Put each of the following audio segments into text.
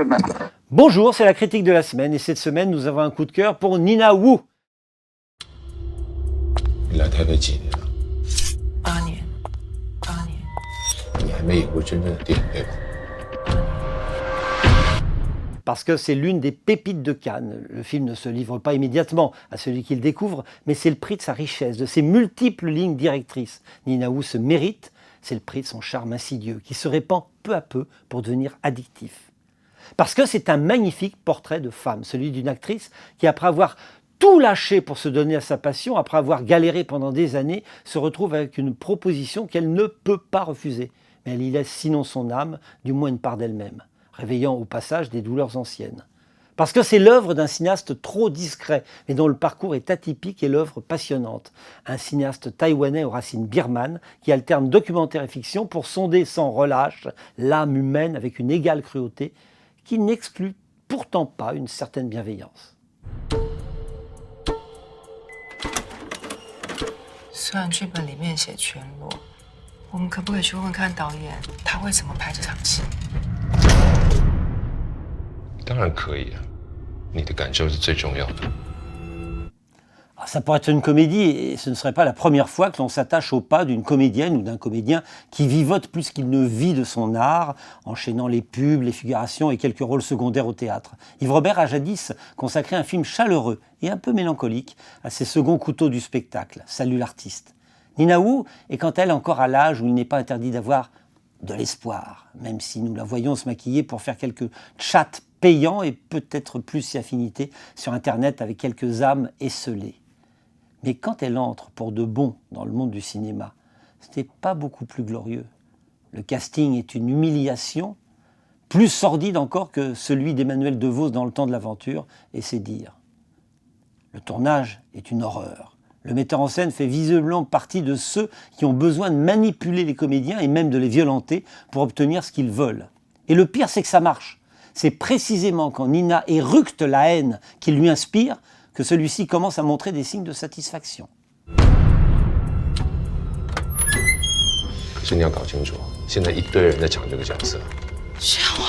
semaine. Bonjour, c'est la critique de la semaine et cette semaine nous avons un coup de cœur pour Nina Wu. 你来台北几年了8年，8年。你还没演过真正的电影对吧 Parce que c'est l'une des pépites de Cannes. Le film ne se livre pas immédiatement à celui qui le découvre, mais c'est le prix de sa richesse, de ses multiples lignes directrices. Nina Wu se mérite, c'est le prix de son charme insidieux, qui se répand peu à peu pour devenir addictif. Parce que c'est un magnifique portrait de femme, celui d'une actrice qui, après avoir tout lâché pour se donner à sa passion, après avoir galéré pendant des années, se retrouve avec une proposition qu'elle ne peut pas refuser. Mais elle y laisse sinon son âme, du moins une part d'elle-même, réveillant au passage des douleurs anciennes. Parce que c'est l'œuvre d'un cinéaste trop discret, mais dont le parcours est atypique et l'œuvre passionnante. Un cinéaste taïwanais aux racines birmanes qui alterne documentaire et fiction pour sonder sans relâche l'âme humaine avec une égale cruauté qui n'exclut pourtant pas une certaine bienveillance. 虽然剧本里面写全裸，我们可不可以去问问看导演，他会怎么拍这场戏？当然可以啊，你的感受是最重要的。 Ça pourrait être une comédie et ce ne serait pas la première fois que l'on s'attache au pas d'une comédienne ou d'un comédien qui vivote plus qu'il ne vit de son art, enchaînant les pubs, les figurations et quelques rôles secondaires au théâtre. Yves Robert a jadis consacré un film chaleureux et un peu mélancolique à ses seconds couteaux du spectacle, Salut l'artiste. Nina Wu est quant à elle encore à l'âge où il n'est pas interdit d'avoir de l'espoir, même si nous la voyons se maquiller pour faire quelques chats payants et peut-être plus si affinité sur Internet avec quelques âmes esselées. Mais quand elle entre pour de bon dans le monde du cinéma, ce n'est pas beaucoup plus glorieux. Le casting est une humiliation, plus sordide encore que celui d'Emmanuel DeVos dans Le Temps de l'aventure, et c'est dire. Le tournage est une horreur. Le metteur en scène fait visiblement partie de ceux qui ont besoin de manipuler les comédiens et même de les violenter pour obtenir ce qu'ils veulent. Et le pire, c'est que ça marche. C'est précisément quand Nina éructe la haine qu'il lui inspire que celui-ci commence à montrer des signes de satisfaction. 可是你要搞清楚，现在一堆人在抢这个角色。选我，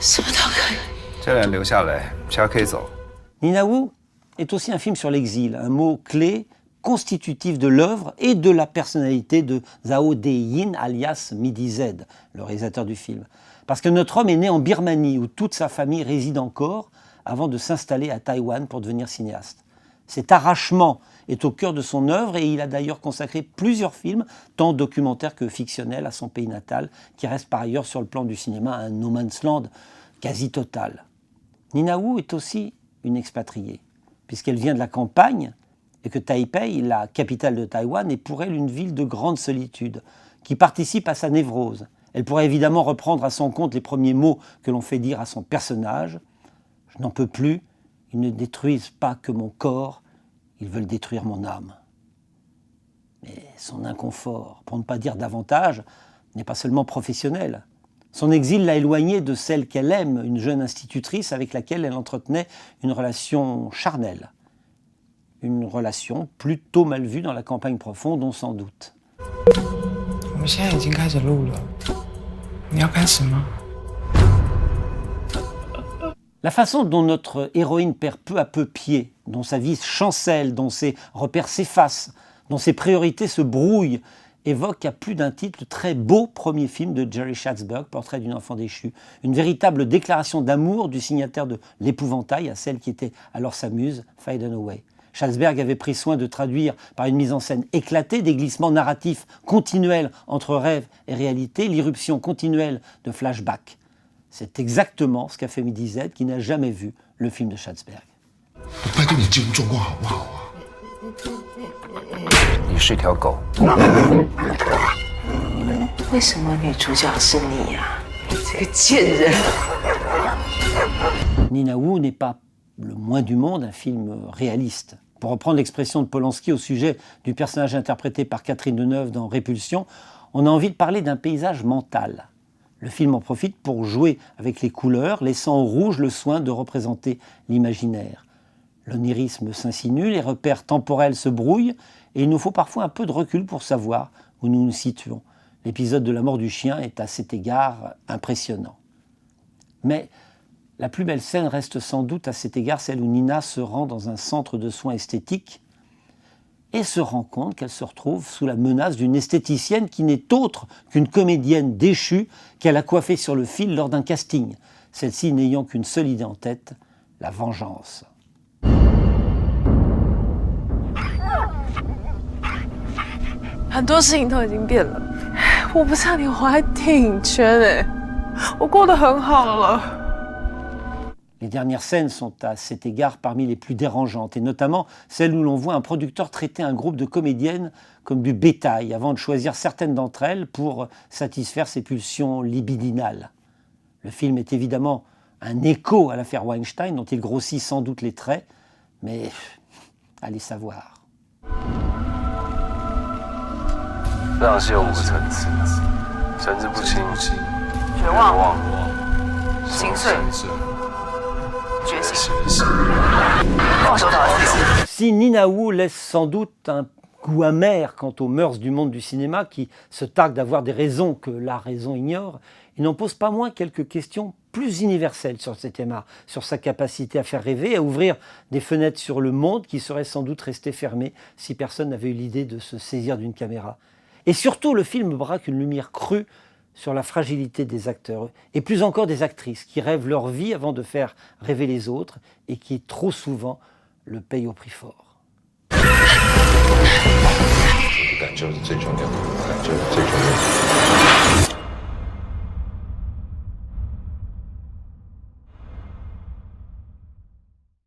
什么都可以。这人留下来，其他可以走。 Nina Wu est aussi un film sur l'exil, un mot clé constitutif de l'œuvre et de la personnalité de Zhao Deyin, alias Midi Z, le réalisateur du film. Parce que notre homme est né en Birmanie, où toute sa famille réside encore, avant de s'installer à Taïwan pour devenir cinéaste. Cet arrachement est au cœur de son œuvre et il a d'ailleurs consacré plusieurs films, tant documentaires que fictionnels, à son pays natal, qui reste par ailleurs sur le plan du cinéma un no man's land quasi total. Nina Wu est aussi une expatriée, puisqu'elle vient de la campagne et que Taipei, la capitale de Taïwan, est pour elle une ville de grande solitude, qui participe à sa névrose. Elle pourrait évidemment reprendre à son compte les premiers mots que l'on fait dire à son personnage. Je n'en peux plus, ils ne détruisent pas que mon corps, ils veulent détruire mon âme. Mais son inconfort, pour ne pas dire davantage, n'est pas seulement professionnel. Son exil l'a éloignée de celle qu'elle aime, une jeune institutrice avec laquelle elle entretenait une relation charnelle. Une relation plutôt mal vue dans la campagne profonde, on s'en doute. 我们现在已经开始录了，你要开始吗？ La façon dont notre héroïne perd peu à peu pied, dont sa vie chancelle, dont ses repères s'effacent, dont ses priorités se brouillent, évoque à plus d'un titre le très beau premier film de Jerry Schatzberg, Portrait d'une enfant déchue. Une véritable déclaration d'amour du signataire de L'Épouvantail à celle qui était alors sa muse, Faye Dunaway. Schatzberg avait pris soin de traduire par une mise en scène éclatée des glissements narratifs continuels entre rêve et réalité, l'irruption continuelle de flashbacks. C'est exactement ce qu'a fait Midi Z qui n'a jamais vu le film de Schatzberg. 拜托你进入状况好不好啊？你是条狗。为什么女主角是你呀？你这个贱人！ Nina Wu n'est pas le moins du monde un film réaliste. Pour reprendre l'expression de Polanski au sujet du personnage interprété par Catherine Deneuve dans Répulsion, on a envie de parler d'un paysage mental. Le film en profite pour jouer avec les couleurs, laissant au rouge le soin de représenter l'imaginaire. L'onirisme s'insinue, les repères temporels se brouillent, et il nous faut parfois un peu de recul pour savoir où nous nous situons. L'épisode de la mort du chien est à cet égard impressionnant. Mais La plus belle scène reste sans doute à cet égard celle où Nina se rend dans un centre de soins esthétiques et se rend compte qu'elle se retrouve sous la menace d'une esthéticienne qui n'est autre qu'une comédienne déchue qu'elle a coiffée sur le fil lors d'un casting, celle-ci n'ayant qu'une seule idée en tête, la vengeance. 很多事情都已经变了，我不像你，我还电影圈哎，我过得很好了。 Les dernières scènes sont à cet égard parmi les plus dérangeantes, et notamment celle où l'on voit un producteur traiter un groupe de comédiennes comme du bétail, avant de choisir certaines d'entre elles pour satisfaire ses pulsions libidinales. Le film est évidemment un écho à l'affaire Weinstein, dont il grossit sans doute les traits, mais allez savoir. 让戏有5个层次：神志不清、绝望、心碎、觉醒、放手到自由。 Si Nina Wu laisse sans doute un goût amer quant aux mœurs du monde du cinéma qui se targue d'avoir des raisons que la raison ignore, il n'en pose pas moins quelques questions plus universelles sur cet art, sur sa capacité à faire rêver, à ouvrir des fenêtres sur le monde qui seraient sans doute restées fermées si personne n'avait eu l'idée de se saisir d'une caméra. Et surtout, le film braque une lumière crue sur la fragilité des acteurs, et plus encore des actrices qui rêvent leur vie avant de faire rêver les autres et qui, trop souvent, le payent au prix fort. 感就是最重要的，感就是最重要的。